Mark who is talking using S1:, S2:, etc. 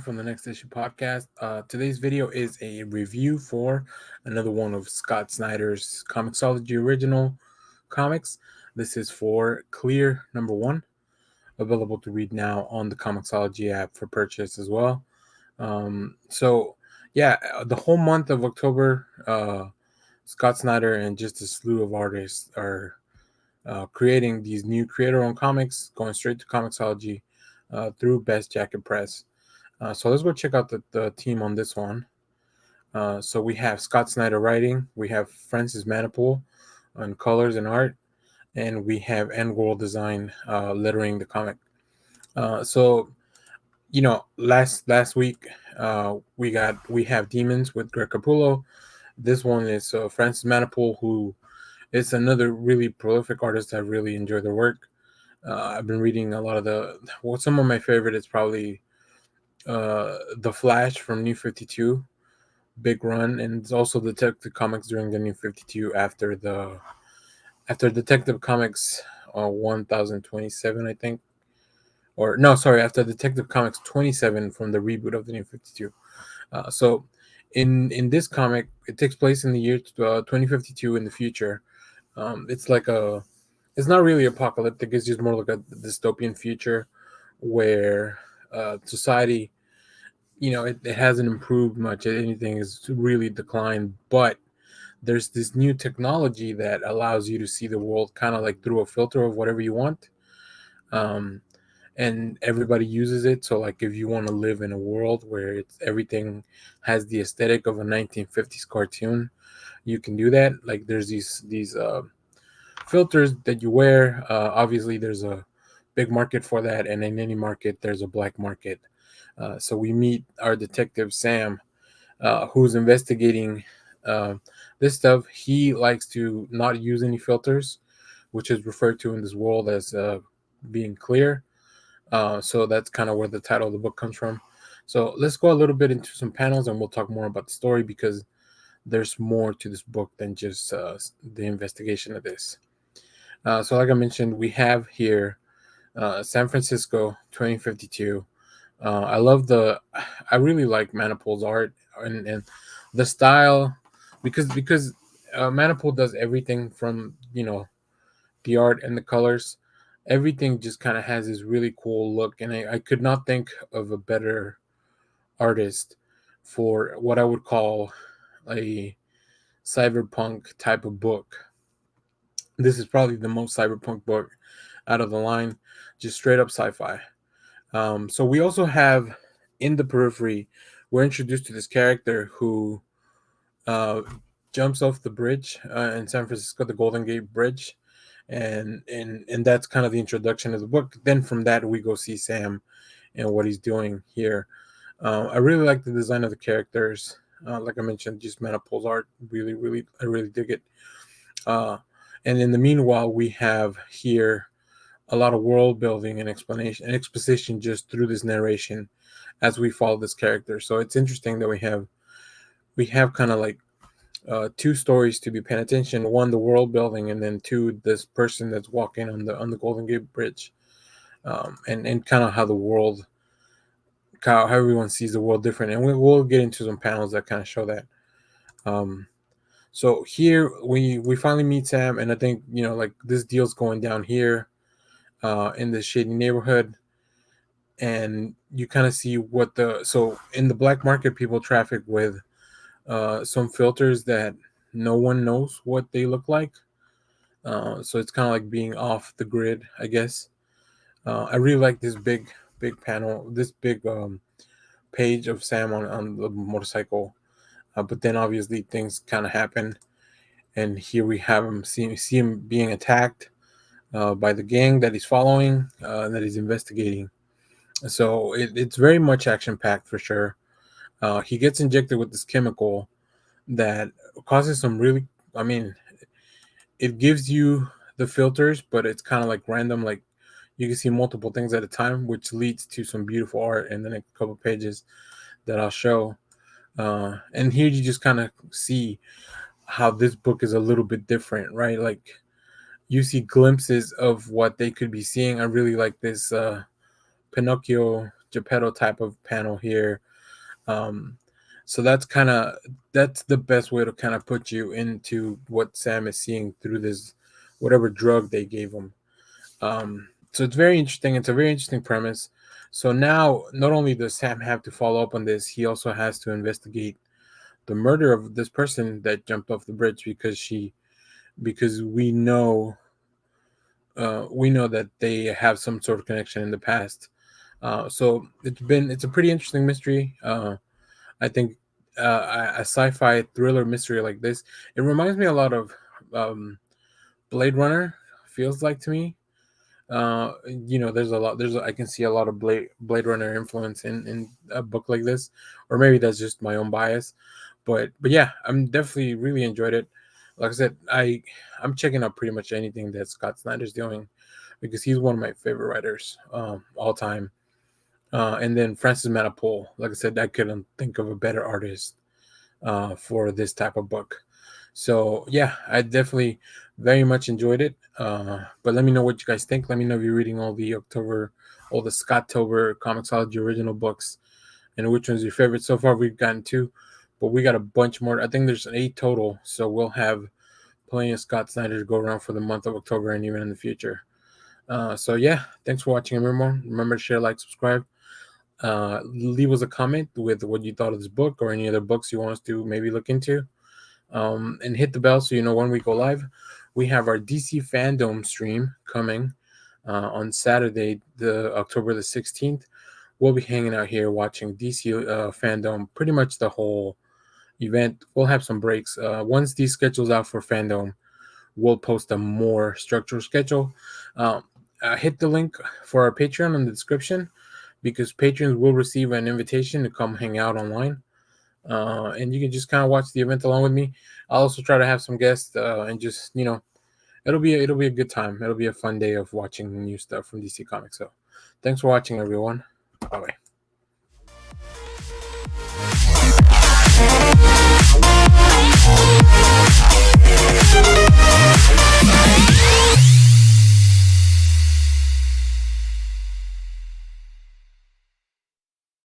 S1: from the Next Issue podcast. Today's video is a review for another one of Scott Snyder's Comixology original comics. This is for Clear #1, available to read now on the Comixology app for purchase as well. The whole month of October, Scott Snyder and just a slew of artists are creating these new creator-owned comics, going straight to Comixology through Best Jacket Press. So let's go check out the team on this one. So we have Scott Snyder writing, we have Francis Manapul on colors and art, and we have AndWorld design lettering the comic. Last week we have Demons with Greg Capullo. This one is Francis Manapul, who is another really prolific artist. I really enjoy their work. I've been reading a lot of some of my favorite is probably The Flash from New 52, big run, and it's also Detective Comics during the New 52 after Detective Comics 1027, I think. Or no, sorry, after Detective Comics 27 from the reboot of the New 52. So in this comic, it takes place in the year 2052 in the future. It's not really apocalyptic. It's just more like a dystopian future where society, it hasn't improved much. Anything is really declined, but there's this new technology that allows you to see the world kind of like through a filter of whatever you want. Um, and everybody uses it. So like if you want to live in a world where everything has the aesthetic of a 1950s cartoon, you can do that. Like there's these filters that you wear. Obviously, there's a big market for that, and in any market, there's a black market. So we meet our detective Sam, who's investigating this stuff. He likes to not use any filters, which is referred to in this world as being clear. So that's kind of where the title of the book comes from. So let's go a little bit into some panels, and we'll talk more about the story because there's more to this book than just the investigation of this. So like I mentioned, we have here San Francisco 2052. I really like Manapul's art and the style because Manapul does everything from the art and the colors. Everything just kind of has this really cool look, and I could not think of a better artist for what I would call a cyberpunk type of book. This is probably the most cyberpunk book out of the line, just straight up sci-fi. So we also have in the periphery, we're introduced to this character who uh, jumps off the bridge in San Francisco, the Golden Gate Bridge, and that's kind of the introduction of the book. Then from that we go see Sam and what he's doing here. I really like the design of the characters. Like I mentioned, just Manapul's art, I really dig it. Uh, and in the meanwhile, we have here a lot of world building and explanation and exposition just through this narration as we follow this character. So it's interesting that we have kind of like two stories to be paying attention. One, the world building, and then two, this person that's walking on the Golden Gate Bridge, and kind of how the world, how everyone sees the world different. And we'll get into some panels that kind of show that. Um, so here we finally meet Sam, and I think like this deal's going down here in this shady neighborhood, and you kind of see so in the black market people traffic with some filters that no one knows what they look like. So it's kind of like being off the grid, I guess. I really like this big panel, this big page of Sam on the motorcycle. But then obviously things kind of happen, and here we have him see him being attacked by the gang that he's following, that he's investigating. So it's very much action packed for sure. He gets injected with this chemical that causes some really, I mean, it gives you the filters, but it's kind of like random. Like you can see multiple things at a time, which leads to some beautiful art in the next couple pages that I'll show. And here you just kind of see how this book is a little bit different, right? Like you see glimpses of what they could be seeing. I really like this Pinocchio Geppetto type of panel here. Um, so that's the best way to kind of put you into what Sam is seeing through this whatever drug they gave him. So it's very interesting. It's a very interesting premise. So now, not only does Sam have to follow up on this, he also has to investigate the murder of this person that jumped off the bridge because we know that they have some sort of connection in the past. So it's a pretty interesting mystery. I think a sci-fi thriller mystery like this, it reminds me a lot of Blade Runner. Feels like to me. I can see a lot of Blade Runner influence in a book like this, or maybe that's just my own bias. But yeah, I'm definitely really enjoyed it. Like I said, I'm checking out pretty much anything that Scott Snyder's doing because he's one of my favorite writers all time. And then Francis Manapul, like I said, I couldn't think of a better artist for this type of book. So yeah, I definitely very much enjoyed it. But let me know what you guys think. Let me know if you're reading all the Scott-tober Comixology original books, and which one's your favorite. So far, we've gotten two, but we got a bunch more. I think there's 8 total, so we'll have plenty of Scott Snyder to go around for the month of October and even in the future. So yeah, thanks for watching, everyone. Remember to share, like, subscribe. Leave us a comment with what you thought of this book or any other books you want us to maybe look into. And hit the bell so you know when we go live. We have our DC fandom stream coming on Saturday, the October the 16th. We'll be hanging out here watching DC fandom pretty much the whole event. We'll have some breaks. Once these schedules out for fandom, we'll post a more structured schedule. Um, hit the link for our Patreon in the description because patrons will receive an invitation to come hang out online. And you can just kind of watch the event along with me. I'll also try to have some guests and just it'll be a good time. It'll be a fun day of watching new stuff from DC Comics. So, thanks for watching, everyone. Bye bye.